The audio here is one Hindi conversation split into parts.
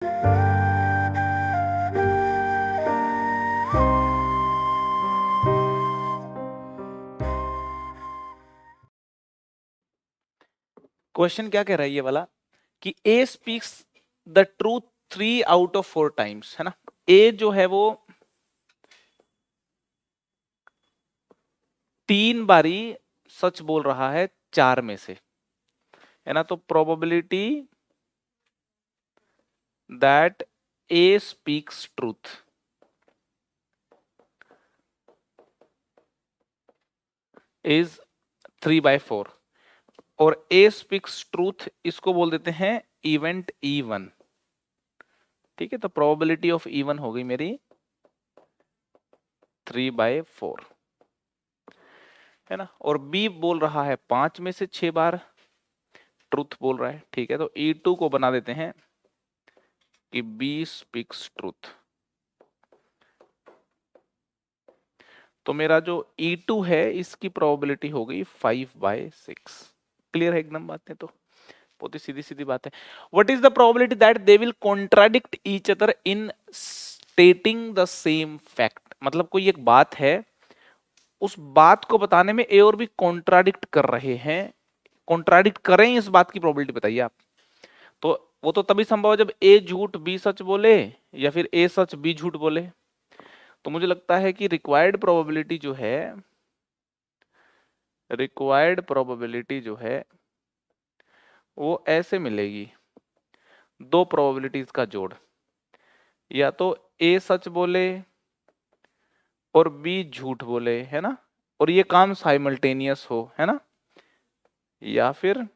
क्वेश्चन क्या कह रहा है ये वाला कि A speaks the truth 3 out of 4 times, है ना। ए जो है वो 3 बारी सच बोल रहा है 4 में से, है ना। तो probability that A speaks truth is 3/4 और ए स्पीक्स ट्रूथ इसको बोल देते हैं इवेंट E1। ठीक है, तो प्रोबेबिलिटी ऑफ E1 हो गई मेरी 3/4, है ना। और बी बोल रहा है 5 में से 6 बार ट्रूथ बोल रहा है। ठीक है, तो E2 को बना देते हैं कि बी स्पीक्स ट्रूथ। तो मेरा जो E2 है इसकी प्रोबेबिलिटी हो गई 5/6। क्लियर है एकदम बातें? तो बहुत ही सीधी सीधी बात है। What is the probability that they will contradict each other in stating the same fact. मतलब कोई एक बात है, उस बात को बताने में ए और बी कॉन्ट्राडिक्ट कर रहे हैं, कॉन्ट्राडिक्ट करें इस बात की प्रोबेबिलिटी बताइए आप। तो वो तो तभी संभव है जब ए झूठ बी सच बोले या फिर ए सच बी झूठ बोले। तो मुझे लगता है कि रिक्वायर्ड प्रोबेबिलिटी जो है वो ऐसे मिलेगी, दो प्रोबेबिलिटीज का जोड़, या तो ए सच बोले और बी झूठ बोले, है ना, और ये काम साइमल्टेनियस हो, है ना, या फिर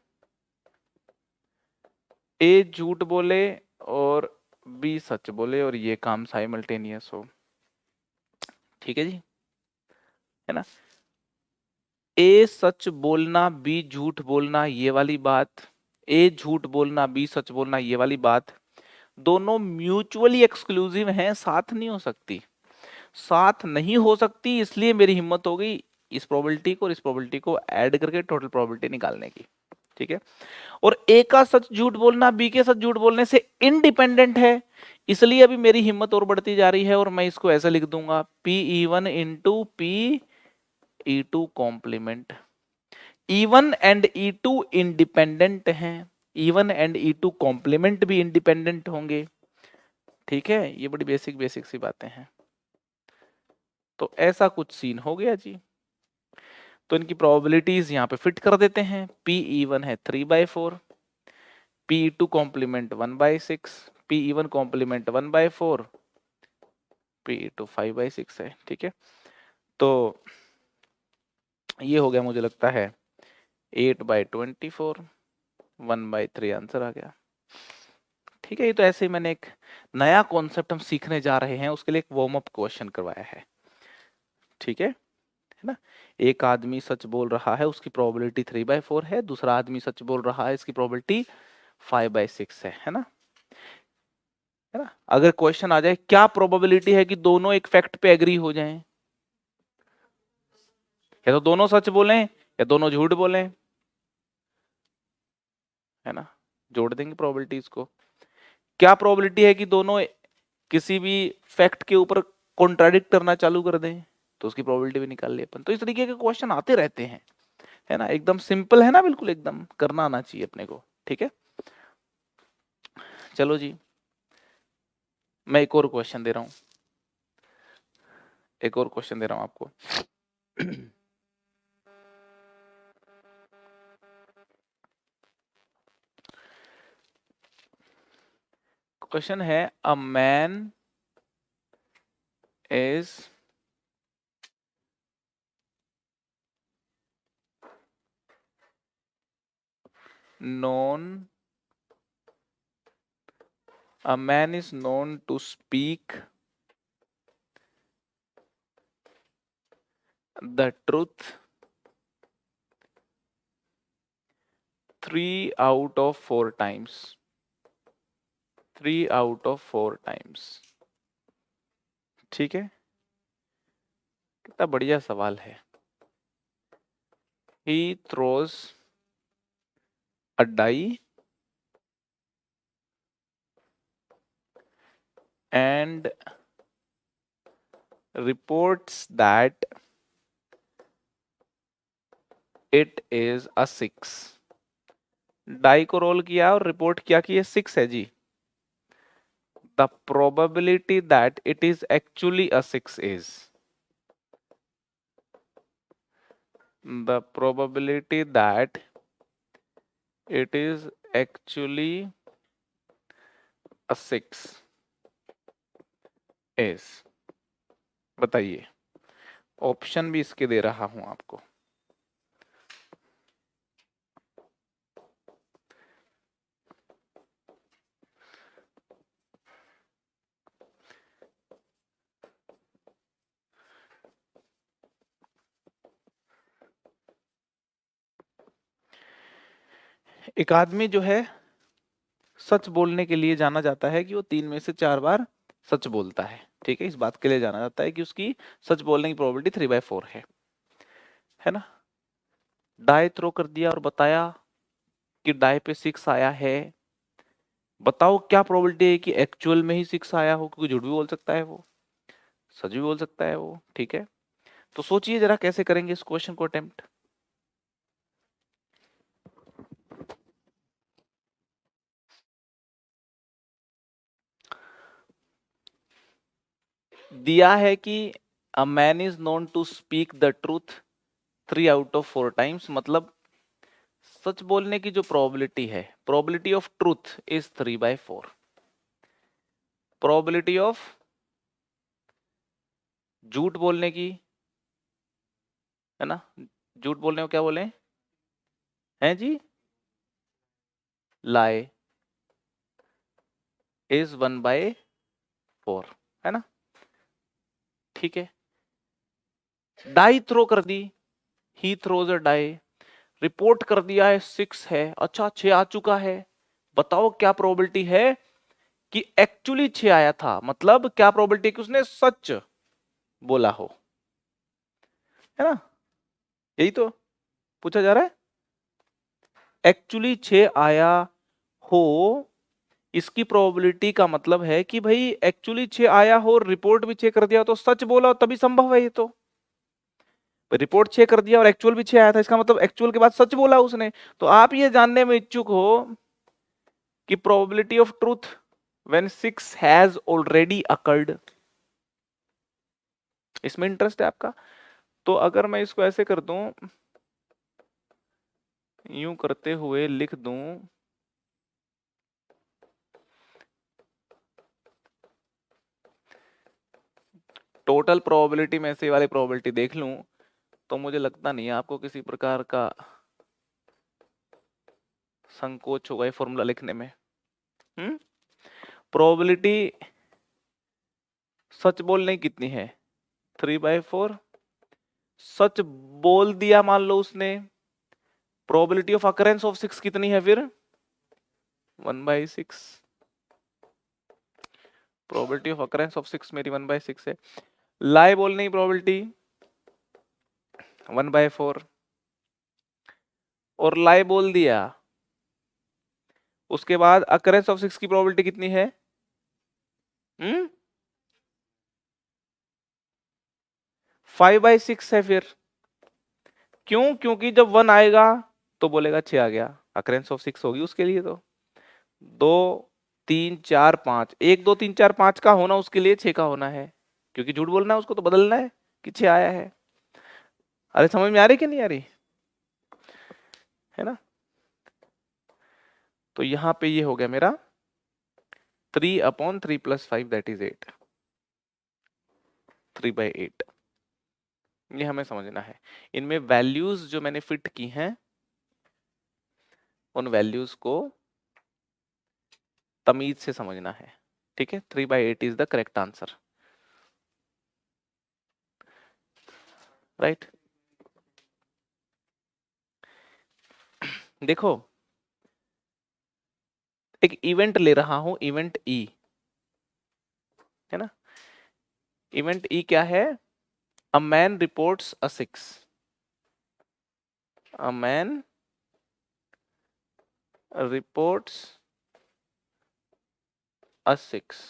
ए झूठ बोले और बी सच बोले और ये काम साइमल्टेनियस हो। ठीक है जी, है ना। ए सच बोलना बी झूठ बोलना ये वाली बात, ए झूठ बोलना बी सच बोलना ये वाली बात, दोनों म्यूचुअली एक्सक्लूसिव हैं, साथ नहीं हो सकती। साथ नहीं हो सकती, इसलिए मेरी हिम्मत हो गई इस प्रोबेबिलिटी को और इस प्रोबेबिलिटी को ऐड करके टोटल प्रोबेबिलिटी निकालने की। ठीक है, और ए का सच झूठ बोलना बी के सच झूठ बोलने से इंडिपेंडेंट है, इसलिए अभी मेरी हिम्मत और बढ़ती जा रही है और मैं इसको ऐसे लिख दूंगा PE1 into PE2 complement. E1 and E2 independent हैं, E1 एंड E2 कॉम्प्लीमेंट भी इंडिपेंडेंट होंगे। ठीक है, ये बड़ी बेसिक बेसिक सी बातें हैं। तो ऐसा कुछ सीन हो गया जी। तो इनकी प्रोबेबिलिटीज यहाँ पे फिट कर देते हैं। PE1 है 3/4, PE2 complement 1/6, PE1 complement 1/4, PE2 5/6 है। ठीक है, तो ये हो गया मुझे लगता है 8/24, 1/3 आंसर आ गया। ठीक है, ये तो ऐसे ही मैंने एक नया कॉन्सेप्ट हम सीखने जा रहे हैं, उसके लिए एक वार्म अप क्वेश्चन करवाया है। ठीक है ना। एक आदमी सच बोल रहा है, उसकी प्रोबेबिलिटी 3/4 है, दूसरा आदमी सच बोल रहा है, इसकी प्रोबेबिलिटी 5/6 है ना। है ना, अगर क्वेश्चन आ जाए क्या प्रोबेबिलिटी है कि दोनों एक फैक्ट पे एग्री हो जाएं, या तो दोनों सच बोलें या दोनों झूठ बोलें, है ना, जोड़ देंगे प्रोबेबिलिटीज को। क्या प्रोबेबिलिटी है कि दोनों किसी भी फैक्ट के ऊपर कॉन्ट्राडिक्ट करना चालू कर दें, तो उसकी प्रोबेबिलिटी भी निकाल लिए अपन। तो इस तरीके के क्वेश्चन आते रहते हैं, है ना, एकदम सिंपल है ना, बिल्कुल एकदम करना आना चाहिए अपने को। ठीक है, चलो जी, मैं एक और क्वेश्चन दे रहा हूं, एक और क्वेश्चन दे रहा हूं आपको। क्वेश्चन है a man is known a man is known to speak the truth 3 out of 4 times, 3 out of 4 times। ठीक है, कितना बढ़िया सवाल है। he throws a die and reports that it is a 6। Die को रोल किया और रिपोर्ट किया कि ये 6 है जी। The probability that it is actually a 6 is, the probability that it is actually a 6 is, बताइए। ऑप्शन भी इसके दे रहा हूं आपको। एक आदमी जो है सच बोलने के लिए जाना जाता है कि वो 3 में से 4 बार सच बोलता है। ठीक है, इस बात के लिए जाना जाता है कि उसकी सच बोलने की प्रोबेबिलिटी 3/4 है ना। डाई थ्रो कर दिया और बताया कि डाई पे 6 आया है। बताओ क्या प्रोबेबिलिटी है कि एक्चुअल में ही 6 आया हो, क्योंकि झूठ भी बोल सकता है वो, सच भी बोल सकता है वो। ठीक है, तो सोचिए जरा कैसे करेंगे इस क्वेश्चन को अटेम्प्ट। दिया है कि a man is known to speak the truth 3 out of 4 times, मतलब सच बोलने की जो प्रोबेबिलिटी है, probability of truth is 3/4। Probability of झूठ बोलने की, है ना, झूठ बोलने को क्या बोले हैं जी, लाई, इज 1/4, है ना। ठीक है, डाई थ्रो कर दी, he throws a die, report कर दिया है 6 है, अच्छा 6 आ चुका है। बताओ क्या प्रोबेबिलिटी है कि एक्चुअली 6 आया था, मतलब क्या प्रोबेबिलिटी कि उसने सच बोला हो, है ना। यही तो पूछा जा रहा है, एक्चुअली 6 आया हो, इसकी प्रोबेबिलिटी का मतलब है कि भाई एक्चुअली 6 आया हो, रिपोर्ट भी 6 कर दिया तो सच बोला हो, तभी संभव है ये तो। रिपोर्ट 6 कर दिया और एक्चुअल भी 6 आया था, इसका मतलब एक्चुअल के बाद सच बोला उसने। तो आप ये जानने में इच्छुक हो कि probability of truth when 6 has already occurred, इसमें इंटरेस्ट है आपका। तो अगर मैं इसको ऐसे कर दूं, यूं करते हुए लिख दूं, टोटल प्रोबेबिलिटी में से वाली प्रोबेबिलिटी देख लूं, तो मुझे लगता नहीं है आपको किसी प्रकार का संकोच होगा ये फॉर्मूला लिखने में। प्रोबेबिलिटी सच बोलने की कितनी है, 3/4। सच बोल दिया मान लो उसने, प्रोबेबिलिटी ऑफ अकरेंस ऑफ 6 कितनी है फिर, 1/6। प्रोबेबिलिटी ऑफ अकरेंस ऑफ 6 मेरी 1/6 है। लाई बोलने की प्रोबेबिलिटी 1/4, और लाई बोल दिया, उसके बाद अकरेंस ऑफ 6 की प्रोबेबिलिटी कितनी है, 5/6 है फिर। क्यों, क्योंकि जब 1 आएगा तो बोलेगा 6 आ गया, अकरेंस ऑफ 6 होगी उसके लिए। तो 2 3 4 5, 1 2 3 4 5 का होना उसके लिए 6 का होना है, क्योंकि झूठ बोलना है उसको तो बदलना है कि 6 आया है। अरे समझ में आ रही कि नहीं आ रही, है ना। तो यहां पे ये हो गया मेरा 3/3 + 5 दैट इज 8, 3/8। ये हमें समझना है। इनमें वैल्यूज जो मैंने फिट की हैं, उन वैल्यूज को तमीज से समझना है। ठीक है, 3/8 is the correct answer, right. देखो, एक इवेंट ले रहा हूं, इवेंट ई, है ना। इवेंट ई क्या है, a man reports a 6, a man reports a 6,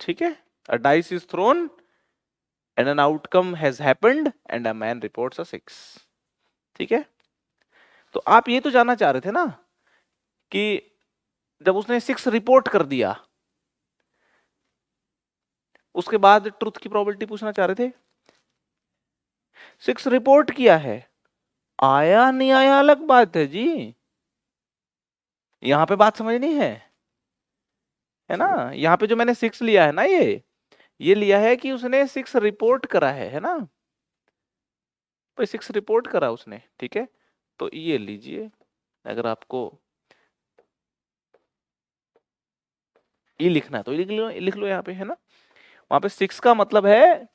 ठीक है, a dice is thrown and an outcome has happened and a man reports a 6। ठीक है, तो आप ये तो जानना चाह रहे थे ना कि जब उसने 6 रिपोर्ट कर दिया उसके बाद ट्रुथ की प्रोबेबिलिटी पूछना चाह रहे थे। 6 रिपोर्ट किया है, आया नहीं आया अलग बात है जी, यहां पे बात समझनी है ना। यहां पे जो मैंने 6 लिया है ना, ये लिया है कि उसने 6 रिपोर्ट करा है ना, तो 6 रिपोर्ट करा उसने, ठीक है। तो ये लीजिए, अगर आपको ये लिखना है तो लिख लो यहाँ पे, है ना। वहां पे 6 का मतलब है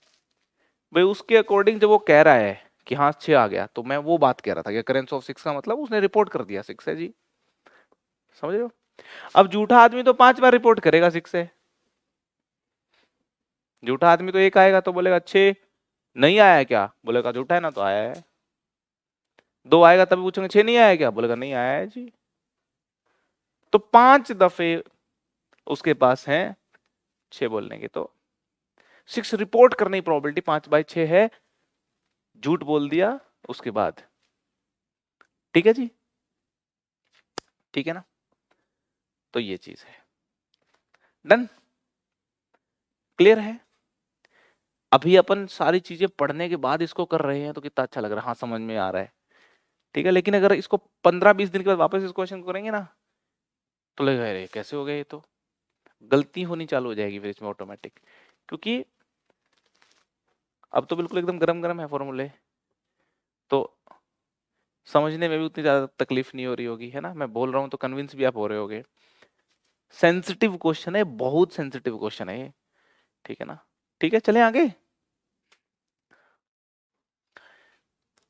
भाई उसके अकॉर्डिंग जब वो कह रहा है कि हाँ 6 आ गया, तो मैं वो बात कह रहा था कि करेंस ऑफ 6 का मतलब उसने रिपोर्ट कर दिया 6 है जी, समझ रहे हो। अब झूठा आदमी तो 5 बार रिपोर्ट करेगा 6 है, झूठा आदमी तो एक आएगा तो बोलेगा 6 नहीं आया क्या, बोलेगा झूठा है ना तो आया है। 2 आएगा तभी पूछेंगे 6 नहीं आया क्या, बोलेगा नहीं आया है जी। तो 5 दफे उसके पास है 6 बोलने के, तो 6 रिपोर्ट करने की प्रोबेबिलिटी 5/6 है, झूठ बोल दिया उसके बाद, ठीक है जी, ठीक है ना। तो ये चीज है, डन, क्लियर है। अभी अपन सारी चीजें पढ़ने के बाद इसको कर रहे हैं तो कितना अच्छा लग रहा है, हाँ समझ में आ रहा है, ठीक है। लेकिन अगर इसको 15-20 दिन के बाद वापस इस क्वेश्चन को करेंगे ना तो लगेगा अरे कैसे हो गया, ये तो गलती होनी चालू हो जाएगी फिर इसमें ऑटोमेटिक, क्योंकि अब तो बिल्कुल एकदम गरम गरम है फॉर्मूले, तो समझने में भी उतनी ज्यादा तकलीफ नहीं हो रही होगी, है ना। मैं बोल रहा हूँ तो कन्विंस भी आप हो रहे होगे। सेंसिटिव क्वेश्चन है, बहुत सेंसिटिव क्वेश्चन है ये, ठीक है ना। ठीक है, चले आगे।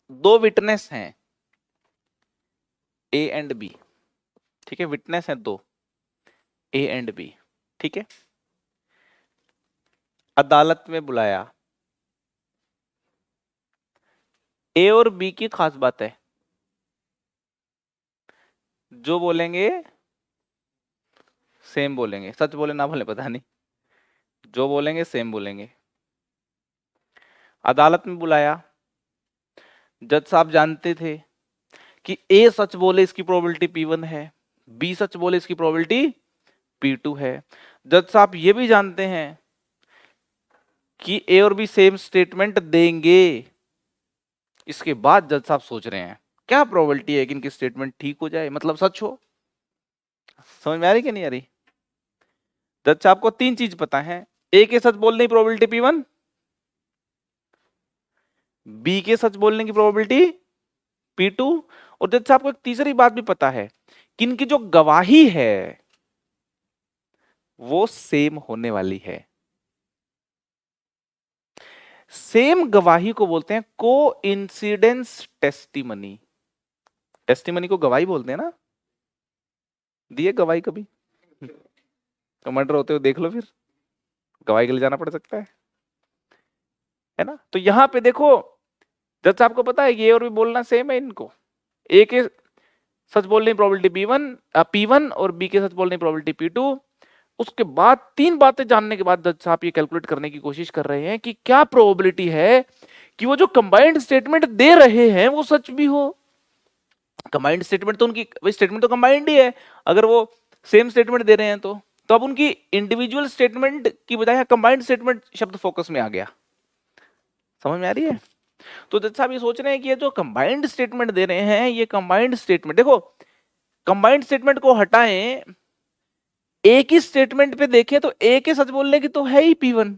2 विटनेस हैं ए एंड बी, ठीक है, विटनेस है 2 ए एंड बी, ठीक है। अदालत में बुलाया, ए और बी की खास बात है, जो बोलेंगे सेम बोलेंगे, सच बोले ना बोले पता नहीं, जो बोलेंगे सेम बोलेंगे। अदालत में बुलाया, जज साहब जानते थे कि ए सच बोले इसकी प्रोबेबिलिटी P1 है, बी सच बोले इसकी प्रोबेबिलिटी P2 है। जज साहब ये भी जानते हैं कि ए और बी सेम स्टेटमेंट देंगे, इसके बाद जज साहब सोच रहे हैं क्या प्रोबेबिलिटी है कि इनकी स्टेटमेंट ठीक हो जाए, मतलब सच हो। समझ में आ रही कि नहीं आ रही। जज साहब को 3 चीज पता है, ए के सच बोलने की प्रोबेबिलिटी P1, बी के सच बोलने की प्रोबेबिलिटी P2, और जज साहब को एक तीसरी बात भी पता है कि इनकी जो गवाही है वो सेम होने वाली है। सेम गवाही को बोलते हैं को इंसिडेंस टेस्टिमनी। टेस्टिमनी को गवाही बोलते हैं ना, दिए गवाही कभी, कमांडर होते हो देख लो, फिर गवाही के लिए जाना पड़ सकता है ना। तो यहां पे देखो जज साहब को पता है कि ए और बी बोलना सेम है, इनको ए के सच बोलने की प्रोबेबिलिटी P1 और बी के सच बोलने की प्रोबेबिलिटी P2। उसके बाद 3 बातें जानने के बाद जज साहब ये कैलकुलेट करने की कोशिश कर रहे हैं कि क्या प्रोबेबिलिटी है कि वो जो कंबाइंड स्टेटमेंट दे रहे हैं वो सच भी हो। कंबाइंड स्टेटमेंट तो उनकी स्टेटमेंट तो कंबाइंड ही है, अगर वो सेम स्टेटमेंट दे रहे हैं तो अब उनकी इंडिविजुअल स्टेटमेंट की बजाय कंबाइंड स्टेटमेंट शब्द फोकस में आ गया। समझ में आ रही है। तो जज साहब ये सोच रहे हैं कि ये जो कंबाइंड स्टेटमेंट दे रहे हैं, ये कंबाइंड स्टेटमेंट देखो, कंबाइंड स्टेटमेंट को हटाएं, एक ही स्टेटमेंट पे देखें तो ए के सच बोलने की तो है ही P1,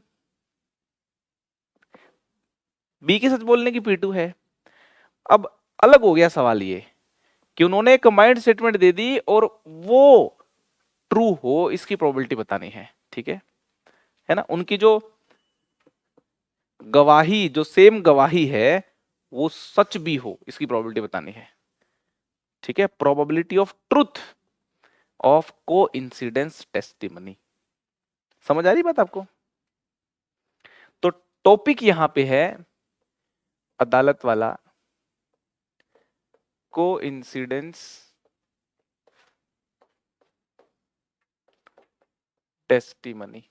बी के सच बोलने की P2 है। अब अलग हो गया सवाल ये कि उन्होंने कंबाइंड स्टेटमेंट दे दी और वो ट्रू हो इसकी प्रोबेबिलिटी बतानी है, ठीक है ना। उनकी जो गवाही, जो सेम गवाही है वो सच भी हो इसकी प्रोबेबिलिटी बतानी है, ठीक है। प्रोबेबिलिटी ऑफ ट्रुथ ऑफ को इंसिडेंस टेस्टिमनी। समझ आ रही बात आपको। तो टॉपिक यहां पे है अदालत वाला, को इंसिडेंस टेस्टिमनी,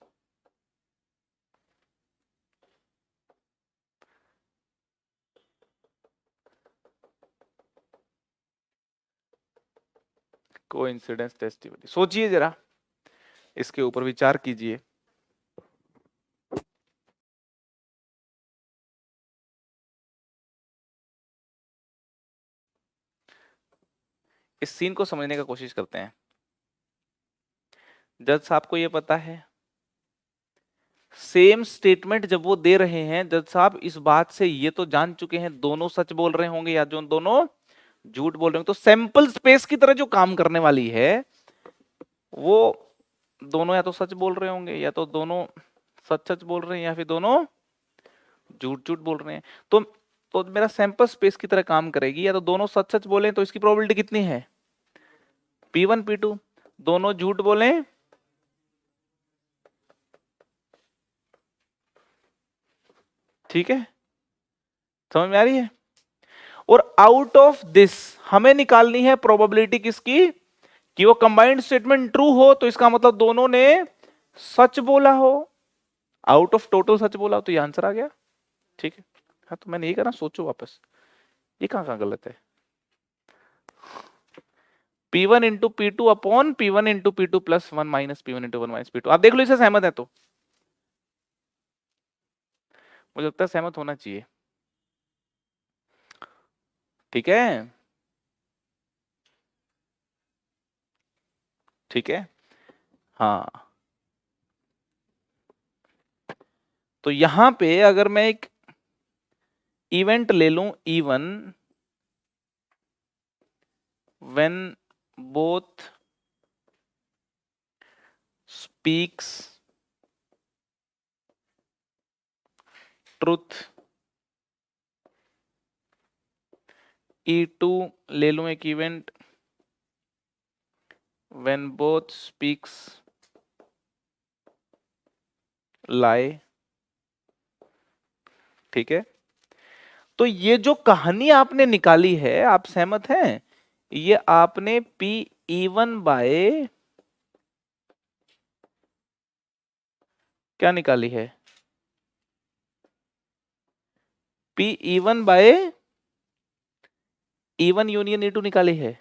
कोइंसिडेंस टेस्टिमनी, सोचिए जरा, इसके ऊपर विचार कीजिए। इस सीन को समझने का कोशिश करते हैं। जज साहब को ये पता है, सेम स्टेटमेंट जब वो दे रहे हैं, जज साहब इस बात से ये तो जान चुके हैं दोनों सच बोल रहे होंगे या जो दोनों झूठ बोल रहे होंगे। तो सैंपल स्पेस की तरह जो काम करने वाली है वो दोनों या तो सच बोल रहे होंगे, या तो दोनों सच सच बोल रहे हैं, या फिर दोनों झूठ झूठ बोल रहे हैं। तो मेरा सैंपल स्पेस की तरह काम करेगी, या तो दोनों सच सच बोले तो इसकी प्रोबेबिलिटी कितनी है, P1 P2। दोनों झूठ बोले ठीक है, समझ में आ रही है। और आउट ऑफ दिस हमें निकालनी है प्रोबेबिलिटी किसकी, कि वो कंबाइंड स्टेटमेंट ट्रू हो, तो इसका मतलब दोनों ने सच बोला हो। आउट ऑफ टोटल सच बोला हो, तो ये आंसर आ गया। ठीक है, हाँ तो मैंने ये कहा ना, सोचो वापस, ये कहाँ गलत है। P1 into P2 upon P1 into P2 plus 1 minus P1 into 1 minus P2। आप देख लो इसे सहमत है तो, मुझे लगता है सहमत होना चाहिए। ठीक है, ठीक है, हाँ। तो यहां पे अगर मैं एक इवेंट ले लूं E1 when both speaks truth, E2 ले लूं एक event when both speaks lie। ठीक है, तो ये जो कहानी आपने निकाली है, आप सहमत हैं, ये आपने P1 बाय क्या निकाली है, P1 bye E1 union E2 निकाली है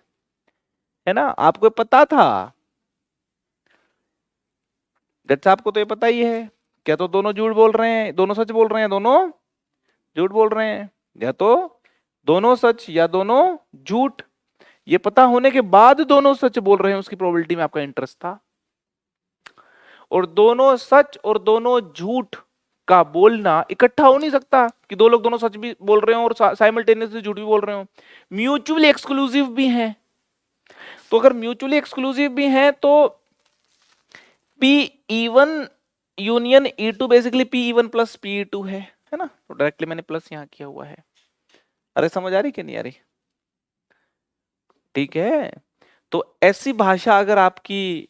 ना। आपको पता था, जज साहब को तो ये पता ही है, क्या तो दोनों झूठ बोल रहे हैं, दोनों सच बोल रहे हैं, दोनों झूठ बोल रहे हैं, या तो दोनों सच या दोनों झूठ। ये पता होने के बाद दोनों सच बोल रहे हैं, उसकी प्रोबेबिलिटी में आपका इंटरेस्ट था। और दोनों सच और दोनों झूठ का बोलना इकट्ठा हो नहीं सकता, कि दो लोग दोनों सच भी बोल रहे हो और साइमल्टेनियसली झूठ भी बोल रहे हो। म्यूचुअली एक्सक्लूसिव भी हैं। तो अगर म्यूचुअली एक्सक्लूसिव भी हैं तो P1 union E2 basically P1 plus P2 है ना। तो डायरेक्टली मैंने प्लस यहां किया हुआ है। अरे समझ आ रही कि नहीं आ रही, ठीक है। तो ऐसी भाषा अगर आपकी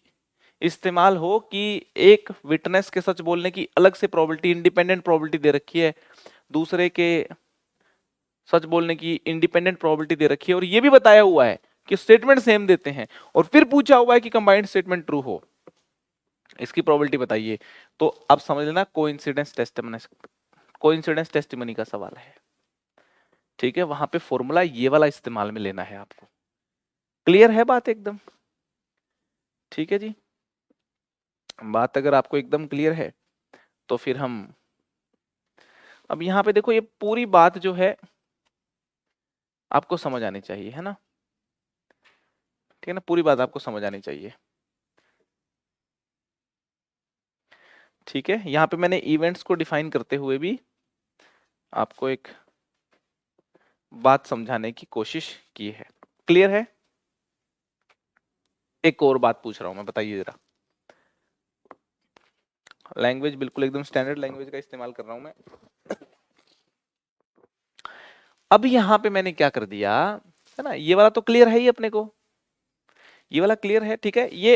इस्तेमाल हो कि एक विटनेस के सच बोलने की अलग से प्रोबेबिलिटी, इंडिपेंडेंट प्रोबेबिलिटी दे रखी है, दूसरे के सच बोलने की इंडिपेंडेंट प्रोबेबिलिटी दे रखी है, और ये भी बताया हुआ है कि स्टेटमेंट सेम देते हैं, और फिर पूछा हुआ है कि कंबाइंड स्टेटमेंट ट्रू हो, इसकी प्रोबेबिलिटी बताइए, तो अब समझ लेना कोइंसिडेंस टेस्टिमनी का सवाल है। ठीक है, वहां पे फॉर्मूला ये वाला इस्तेमाल में लेना है आपको। क्लियर है बात एकदम, ठीक है जी। बात अगर आपको एकदम क्लियर है तो फिर हम अब यहां पे देखो, ये पूरी बात जो है आपको समझ आनी चाहिए, है ना। ठीक है ना, पूरी बात आपको समझ आनी चाहिए। ठीक है, यहां पे मैंने इवेंट्स को डिफाइन करते हुए भी आपको एक बात समझाने की कोशिश की है। क्लियर है। एक और बात पूछ रहा हूं मैं, बताइए जरा। लैंग्वेज बिल्कुल एकदम स्टैंडर्ड लैंग्वेज का इस्तेमाल कर रहा हूं मैं। अब यहां पे मैंने क्या कर दिया है ना, ये वाला तो क्लियर है ही अपने को, ये वाला क्लियर है। ठीक है, ये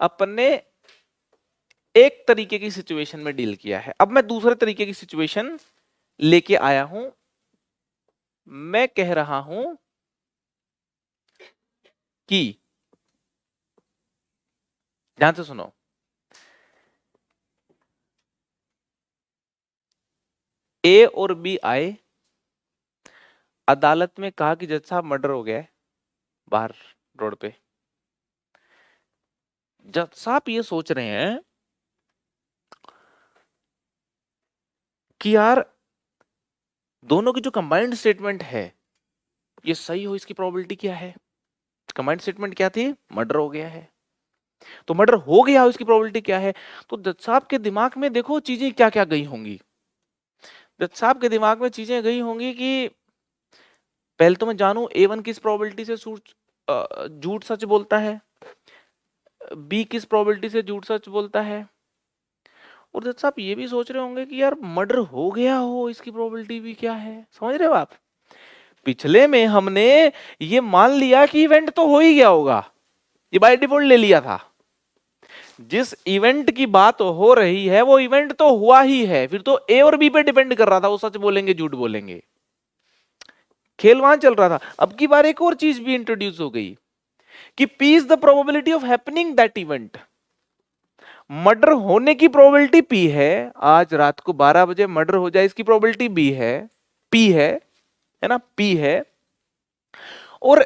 अपन ने एक तरीके की सिचुएशन में डील किया है। अब मैं दूसरे तरीके की सिचुएशन लेके आया हूं। मैं कह रहा हूं कि, ध्यान से सुनो, ए और बी आए, अदालत में कहा कि जज साहब मर्डर हो गया है बाहर रोड पे। जब आप ये सोच रहे हैं कि यार दोनों की जो कंबाइंड स्टेटमेंट है ये सही हो, इसकी प्रोबेबिलिटी क्या है? कंबाइंड स्टेटमेंट क्या थी? मर्डर हो गया है। तो मर्डर हो गया, इसकी प्रोबेबिलिटी क्या है? तो जज साहब के दिमाग में देखो चीजें क्या क्या गई होंगी। जज साहब के दिमाग में चीजें गई होंगी कि पहले तो मैं जानूं A1 किस प्रोबेबिलिटी से झूठ सच बोलता है, B किस प्रोबेबिलिटी से झूठ सच बोलता है, और जज साहब ये भी सोच रहे होंगे कि यार मर्डर हो गया हो, इसकी प्रोबेबिलिटी भी क्या है। समझ रहे हो आप? पिछले में हमने ये मान लिया कि इवेंट तो हो ही गया होगा, ये बाय डिफॉल्ट ले लिया था। जिस इवेंट की बात हो रही है वो इवेंट तो हुआ ही है, फिर तो ए और बी पे डिपेंड कर रहा था वो सच बोलेंगे झूठ बोलेंगे। खेल वहां चल रहा था। अब की बार एक और चीज भी इंट्रोड्यूस हो गई कि P is the probability of happening that event. Murder होने की प्रोबेबिलिटी P है, आज रात को 12 बजे मर्डर हो जाए इसकी प्रोबेबिलिटी B है, P है ना, P है। और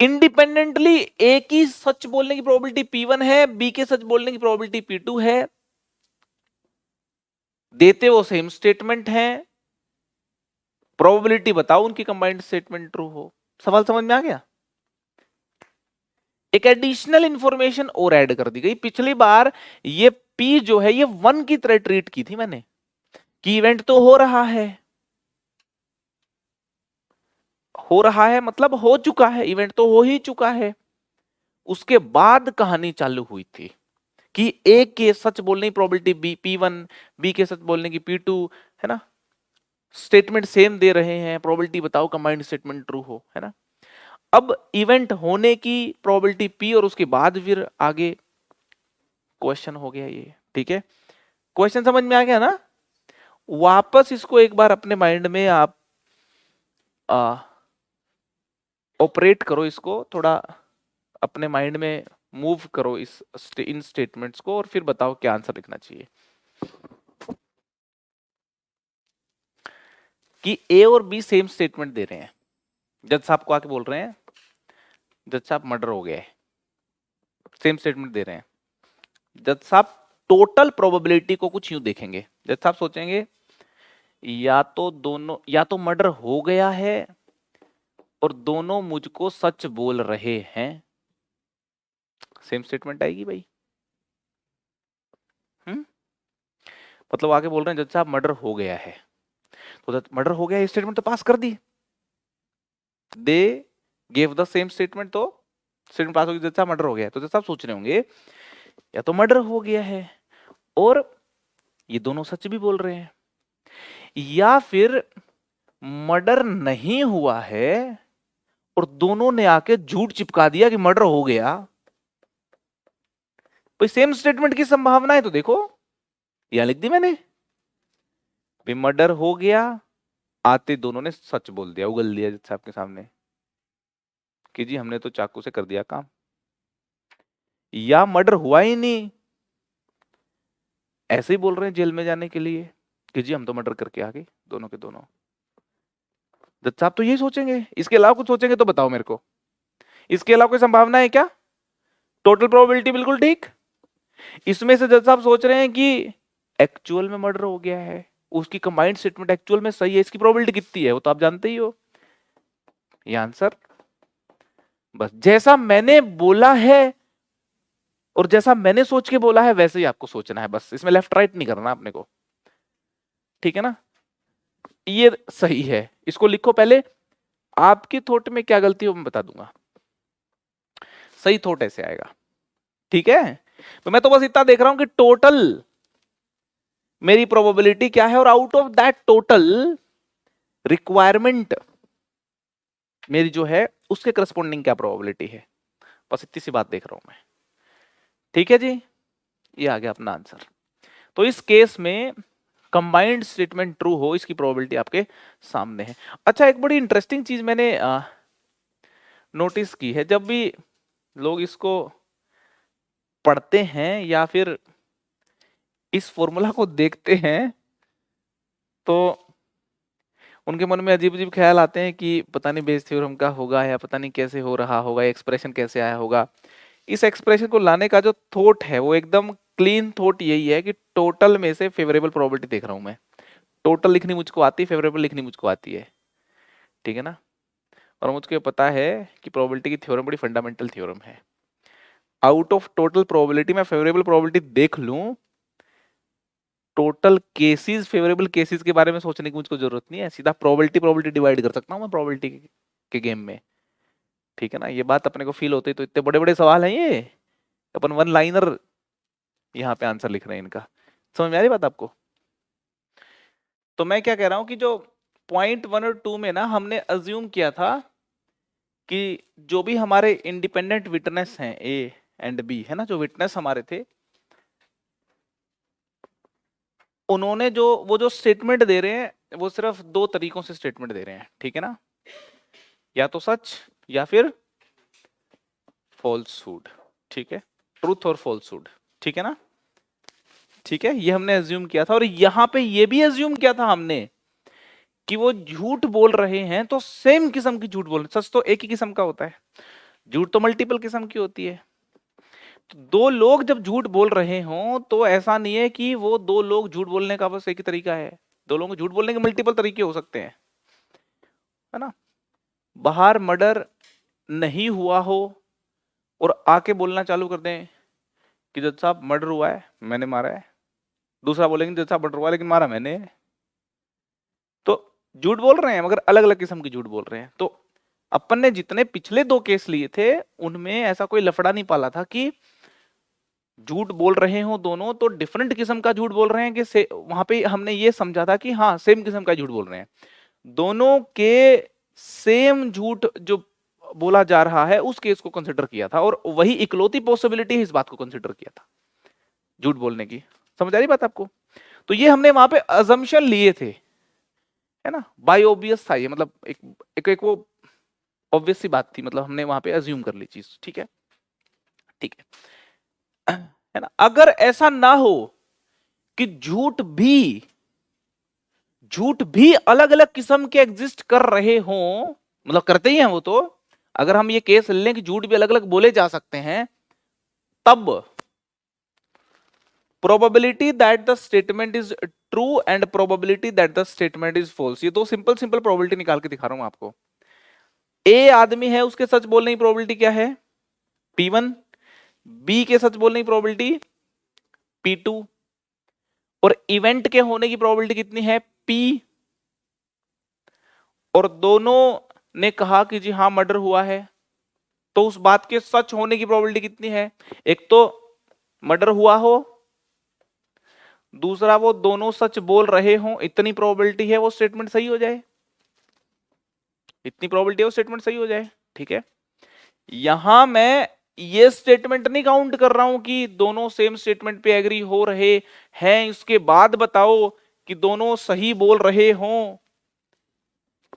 इंडिपेंडेंटली ए की सच बोलने की प्रोबेबिलिटी P1 है, बी के सच बोलने की प्रोबेबिलिटी P2 है। देते वो सेम स्टेटमेंट है, प्रोबेबिलिटी बताओ उनकी कंबाइंड स्टेटमेंट ट्रू हो। सवाल समझ में आ गया? एक एडिशनल इंफॉर्मेशन और ऐड कर दी गई। पिछली बार ये P जो है ये 1 की तरह ट्रीट की थी मैंने कि इवेंट तो हो रहा है मतलब हो चुका है, इवेंट तो हो ही चुका है। उसके बाद कहानी चालू हुई थी कि ए के सच बोलने की प्रोबेबिलिटी बी P1, बी के सच बोलने की P2, है ना, स्टेटमेंट सेम दे रहे हैं, प्रोबेबिलिटी बताओ कंबाइंड स्टेटमेंट ट्रू हो, है ना। अब इवेंट होने की प्रोबेबिलिटी P और उसके बाद फिर आगे क्वेश्चन हो गया ये। ठीक है, क्वेश्चन समझ में आ गया ना? वापस इसको एक बार अपने माइंड में आप ऑपरेट करो, इसको थोड़ा अपने माइंड में मूव करो इन स्टेटमेंट्स को, और फिर बताओ क्या आंसर लिखना चाहिए। कि ए और बी सेम स्टेटमेंट दे रहे हैं, जज साहब को आके बोल रहे हैं जज साहब मर्डर हो गया है, सेम स्टेटमेंट दे रहे हैं। जज साहब टोटल प्रोबेबिलिटी को कुछ यूं देखेंगे, जज साहब सोचेंगे या तो मर्डर हो गया है और दोनों मुझको सच बोल रहे हैं, सेम स्टेटमेंट आएगी भाई। मतलब आगे बोल रहे हैं जज साहब मर्डर हो गया है, तो मर्डर हो गया स्टेटमेंट तो पास कर दी, they gave the same statement, तो स्टेटमेंट पास होगी, जज साहब मर्डर हो गया है। तो जज साहब सोच रहे होंगे या तो मर्डर हो गया है और ये दोनों सच भी बोल रहे हैं, या फिर मर्डर नहीं हुआ है और दोनों ने आके झूठ चिपका दिया कि मर्डर हो गया। भाई सेम स्टेटमेंट की संभावना है तो देखो यहां लिख दी मैंने, मर्डर हो गया, आते दोनों ने सच बोल दिया, उगल दिया जज साहब के सामने कि जी हमने तो चाकू से कर दिया काम, या मर्डर हुआ ही नहीं, ऐसे ही बोल रहे हैं जेल में जाने के लिए कि जी हम तो मर्डर करके आ गए दोनों के दोनों। जज साहब तो यही सोचेंगे, इसके अलावा कुछ सोचेंगे तो बताओ मेरे को, इसके अलावा कोई संभावना है क्या? टोटल प्रोबेबिलिटी बिल्कुल ठीक। इसमें से जज साहब सोच रहे हैं कि एक्चुअल में मर्डर हो गया है, उसकी कंबाइंड स्टेटमेंट एक्चुअल में सही है, इसकी प्रोबेबिलिटी कितनी है वो तो आप जानते ही हो, ये आंसर। बस जैसा मैंने बोला है और जैसा मैंने सोच के बोला है वैसे ही आपको सोचना है, बस इसमें लेफ्ट राइट नहीं करना अपने को, ठीक है ना। ये सही है, इसको लिखो पहले, आपकी थॉट में क्या गलती हो मैं बता दूंगा, सही थॉट ऐसे आएगा, ठीक है। तो मैं तो बस इतना देख रहा हूं कि टोटल मेरी प्रोबेबिलिटी क्या है और out of that total requirement मेरी जो है उसके करस्पॉन्डिंग क्या प्रोबेबिलिटी है, बस इतनी सी बात देख रहा हूं मैं, ठीक है जी। ये आ गया अपना आंसर। तो इस केस में कंबाइंड स्टेटमेंट ट्रू हो इसकी प्रोबेबिलिटी आपके सामने है। अच्छा, एक बड़ी इंटरेस्टिंग चीज मैंने नोटिस की है, जब भी लोग इसको पढ़ते हैं या फिर इस फॉर्मूला को देखते हैं तो उनके मन में अजीब अजीब ख्याल आते हैं कि पता नहीं बेस थ्योरम का होगा या पता नहीं कैसे हो रहा होगा, एक्सप्रेशन कैसे आया होगा। इस एक्सप्रेशन को लाने का जो थॉट है वो एकदम क्लीन थॉट यही है कि टोटल में से फेवरेबल प्रोबेबिलिटी देख रहा हूं मैं, टोटल लिखनी मुझको आती है, फेवरेबल लिखनी मुझको आती है, ठीक है ना। और मुझको पता है कि प्रोबेबिलिटी की थ्योरम बड़ी फंडामेंटल थ्योरम है। आउट ऑफ टोटल प्रोबेबिलिटी मैं फेवरेबल प्रोबेबिलिटी देख लूं, टोटल केसेस फेवरेबल केसेस के बारे में सोचने की मुझको जरूरत नहीं है, सीधा प्रोबेबिलिटी डिवाइड कर सकता हूं मैं प्रोबेबिलिटी के गेम में, ठीक है ना। ये बात अपने को फील होती है, तो इतने बड़े बड़े सवाल हैं ये, अपन वन लाइनर यहाँ पे आंसर लिख रहे हैं इनका। समझ में आ रही बात आपको? तो मैं क्या कह रहा हूं कि जो पॉइंट 1 और 2 में ना हमने अज्यूम किया था कि जो भी हमारे इंडिपेंडेंट विटनेस हैं ए एंड बी, है ना, जो विटनेस हमारे थे, उन्होंने जो स्टेटमेंट दे रहे हैं वो सिर्फ दो तरीकों से स्टेटमेंट दे रहे हैं, ठीक है ना, या तो सच या फिर फॉल्सहुड, ठीक है, ट्रूथ और फॉल्सहुड, ठीक है ना, ठीक है। ये हमने अज्यूम किया था, और यहां पे ये भी अज्यूम किया था हमने कि वो झूठ बोल रहे हैं, तो सेम किस्म की झूठ बोल रहे हैं, सच तो एक ही किस्म का होता है, झूठ तो मल्टीपल किस्म की होती है। तो दो लोग जब झूठ बोल रहे हों तो ऐसा नहीं है कि वो दो लोग झूठ बोलने का बस एक ही तरीका है, दो लोगों को झूठ बोलने के मल्टीपल तरीके हो सकते हैं, है ना। बाहर मर्डर नहीं हुआ हो और आके बोलना चालू कर दें कि जज साहब मर्डर हुआ है, मैंने मारा है, दूसरा बोलेंगे जज साहब मर्डर हुआ है लेकिन मारा मैंने, तो झूठ बोल रहे हैं मगर अलग अलग किस्म की झूठ बोल रहे हैं। तो अपन ने जितने पिछले दो केस लिए थे उनमें ऐसा कोई लफड़ा नहीं पाला था कि झूठ बोल रहे हो दोनों तो डिफरेंट किस्म का झूठ बोल रहे हैं, कि वहां पे हमने ये समझा था कि हाँ सेम किस्म का झूठ बोल रहे हैं, दोनों के सेम झूठ जो बोला जा रहा है उस केस को कंसिडर किया था, और वही इकलौती पॉसिबिलिटी इस बात को कंसिडर किया था झूठ बोलने की। समझ आ रही बात आपको? तो ये हमने वहां पे अजम्पशन लिए थे, है ना, बाय ऑब्वियस था ये, मतलब एक वो ऑब्वियस सी बात थी, मतलब हमने वहां पे अज्यूम कर ली चीज, ठीक है, ठीक है ना। अगर ऐसा ना हो कि झूठ भी अलग अलग किस्म के एग्जिस्ट कर रहे हों, मतलब करते ही हैं वो, तो अगर हम ये केस लें कि झूठ भी अलग अलग बोले जा सकते हैं, तब probability that the statement is true and probability that the statement is false, ये दो सिंपल प्रोबेबिलिटी निकाल के दिखा रहा हूं आपको। ए आदमी है, उसके सच बोलने की प्रोबेबिलिटी क्या है? P1। बी के सच बोलने की प्रोबेबिलिटी P2, और इवेंट के होने की प्रोबेबिलिटी कितनी है? P। और दोनों ने कहा कि जी हाँ मर्डर हुआ है, तो उस बात के सच होने की प्रोबेबिलिटी कितनी है? एक तो मर्डर हुआ हो, दूसरा वो दोनों सच बोल रहे हो, इतनी प्रोबेबिलिटी है वो स्टेटमेंट सही हो जाए, इतनी प्रोबेबिलिटी है वो स्टेटमेंट सही हो जाए, ठीक है। यहां मैं ये स्टेटमेंट नहीं काउंट कर रहा हूं कि दोनों सेम स्टेटमेंट पे एग्री हो रहे हैं, इसके बाद बताओ कि दोनों सही बोल रहे हों,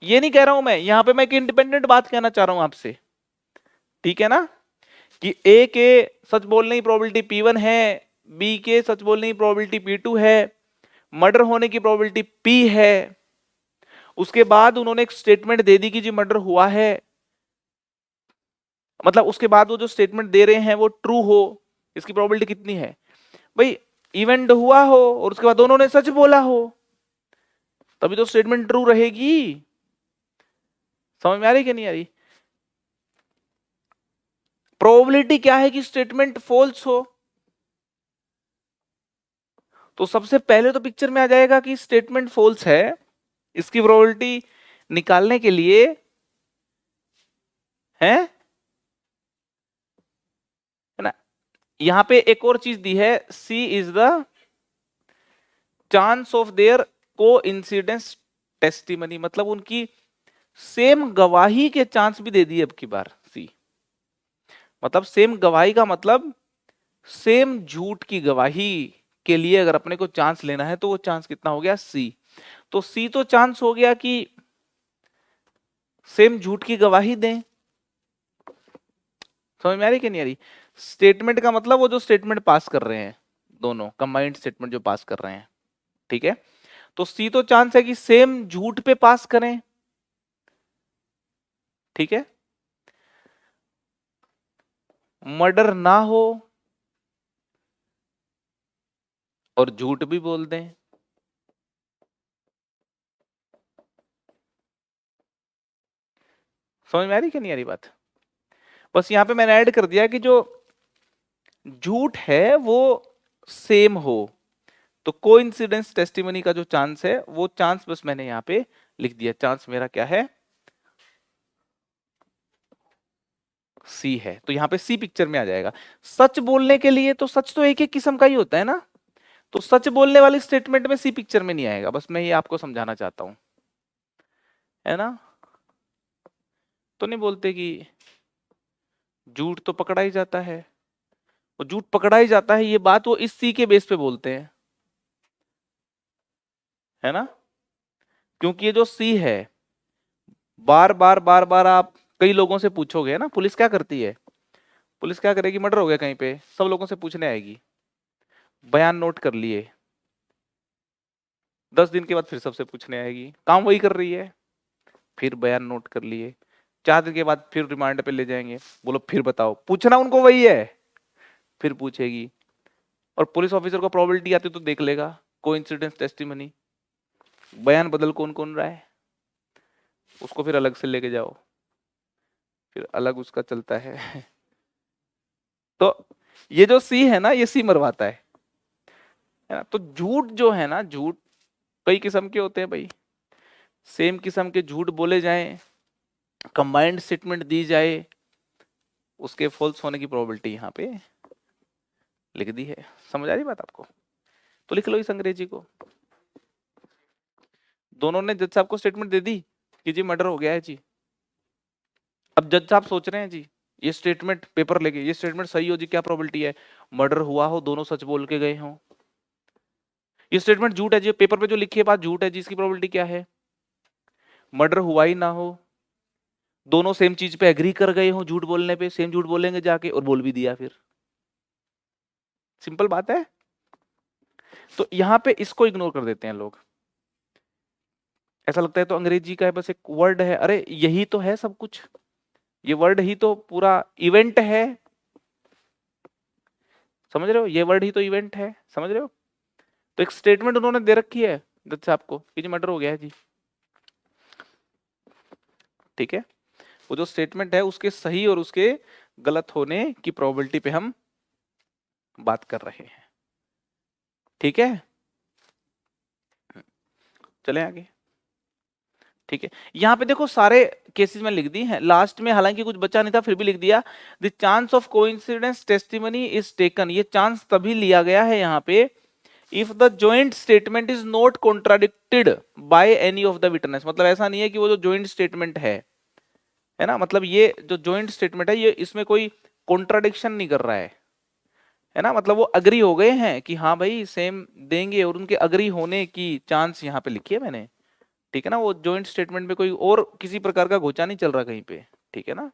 ये नहीं कह रहा हूं मैं। यहां पे मैं एक इंडिपेंडेंट बात कहना चाह रहा हूं आपसे, ठीक है ना, कि ए के सच बोलने की प्रोबेबिलिटी P1 है, बी के सच बोलने की प्रोबेबिलिटी P2 है, मर्डर होने की प्रोबेबिलिटी P है, उसके बाद उन्होंने एक स्टेटमेंट दे दी कि जी मर्डर हुआ है, मतलब उसके बाद वो जो स्टेटमेंट दे रहे हैं वो ट्रू हो, इसकी प्रोबेबिलिटी कितनी है भाई? इवेंट हुआ हो और उसके बाद दोनों ने सच बोला हो, तभी तो स्टेटमेंट ट्रू रहेगी। समझ में आ रही कि नहीं आ रही? प्रोबेबिलिटी क्या है कि स्टेटमेंट फॉल्स हो? तो सबसे पहले तो पिक्चर में आ जाएगा कि स्टेटमेंट फॉल्स है, इसकी प्रोबेबिलिटी निकालने के लिए है ना, यहां पे एक और चीज दी है, C is the chance of their coincidence testimony, मतलब उनकी सेम गवाही के चांस भी दे दिए अब की बार सी, मतलब सेम गवाही का मतलब सेम झूठ की गवाही के लिए अगर अपने को चांस लेना है तो वो चांस कितना हो गया? सी। तो सी तो चांस हो गया कि सेम झूठ की गवाही दें। समझ में आ रही कि नहीं आ रही? स्टेटमेंट का मतलब वो जो स्टेटमेंट पास कर रहे हैं, दोनों कंबाइंड स्टेटमेंट जो पास कर रहे हैं, ठीक है। तो सी तो चांस है कि सेम झूठ पे पास करें, ठीक है। मर्डर ना हो और झूठ भी बोल दें। समझ में आ रही कि नहीं आ रही बात? बस यहां पे मैंने ऐड कर दिया कि जो झूठ है वो सेम हो, तो कोइंसिडेंस टेस्टिमनी का जो चांस है वो चांस बस मैंने यहां पे लिख दिया। चांस मेरा क्या है? सी है। तो यहां पे सी पिक्चर में आ जाएगा। सच बोलने के लिए तो सच तो एक एक किस्म का ही होता है ना, तो सच बोलने वाली स्टेटमेंट में सी पिक्चर में नहीं आएगा। बस मैं ये आपको समझाना चाहता हूं, है ना। तो नहीं बोलते कि झूठ तो पकड़ा ही जाता है, वो झूठ पकड़ा ही जाता है, ये बात वो इस सी के बेस पे बोलते हैं, है ना। क्योंकि ये जो सी है, बार बार बार बार आप कई लोगों से पूछोगे ना, पुलिस क्या करती है, पुलिस क्या करेगी, मर्डर हो गया कहीं पे, सब लोगों से पूछने आएगी, बयान नोट कर लिए, 10 दिन के बाद फिर सबसे पूछने आएगी, काम वही कर रही है, फिर बयान नोट कर लिए, 4 दिन के बाद फिर रिमांड पे ले जाएंगे, बोलो फिर बताओ, पूछना उनको वही है, फिर पूछेगी। और पुलिस ऑफिसर को प्रोबेबिलिटी आती तो देख लेगा, कोइंसिडेंस टेस्टिमनी, बयान बदल कौन कौन रहा है, उसको फिर अलग से लेके जाओ, फिर अलग उसका चलता है। तो ये जो सी है ना, ये सी मरवाता है ना। तो झूठ जो है ना, झूठ कई किस्म के होते हैं भाई, सेम किस्म के झूठ बोले जाएं, कंबाइंड स्टेटमेंट दी जाए, उसके फॉल्स होने की प्रोबेबिलिटी यहाँ पे लिख दी है। समझ आ रही बात आपको? तो लिख लो इस अंग्रेजी को। दोनों ने जज साहब को स्टेटमेंट दे दी कि जी मर्डर हो गया है जी। अब जज साहब सोच रहे हैं जी, ये स्टेटमेंट पेपर लेके, ये स्टेटमेंट सही हो जी, क्या प्रोबेबिलिटी है मर्डर हुआ हो, दोनों सच बोल के गए हों। ये स्टेटमेंट झूठ है जी, पेपर पे जो लिखी है बात झूठ है जी, इसकी प्रोबेबिलिटी क्या है, मर्डर हुआ ही ना हो, दोनों सेम चीज पे एग्री कर गए हो, झूठ बोलने पे सेम झूठ बोलेंगे जाके, और बोल भी दिया फिर। सिंपल बात है। तो यहां पे इसको इग्नोर कर देते हैं लोग, ऐसा लगता है तो अंग्रेजी का है, बस एक वर्ड है, अरे यही तो है सब कुछ, ये वर्ड ही तो पूरा इवेंट है, समझ रहे हो, ये वर्ड ही तो इवेंट है, समझ रहे हो। तो एक स्टेटमेंट उन्होंने दे रखी है जज साहब को कि जी मर्डर हो गया है जी, ठीक है, वो जो स्टेटमेंट है उसके सही और उसके गलत होने की प्रोबेबिलिटी पे हम बात कर रहे हैं, ठीक है। चले आगे, ठीक है। यहां पे देखो सारे केसेस में लिख दी हैं, लास्ट में हालांकि कुछ बचा नहीं था फिर भी लिख दिया, the chance of coincidence testimony is taken, ये चांस तभी लिया गया है यहाँ पे if the joint statement is not contradicted by any of the witness. मतलब ऐसा नहीं है कि वो जो जॉइंट स्टेटमेंट है ना, मतलब ये जो जॉइंट स्टेटमेंट है ये इसमें कोई कॉन्ट्राडिक्शन नहीं कर रहा है ना, मतलब वो अग्री हो गए हैं कि हाँ भाई सेम देंगे, और उनके अग्री होने की चांस यहाँ पे लिखी है मैंने, ठीक है ना। वो जॉइंट स्टेटमेंट में कोई और किसी प्रकार का घोचा नहीं चल रहा कहीं पे, ठीक है ना।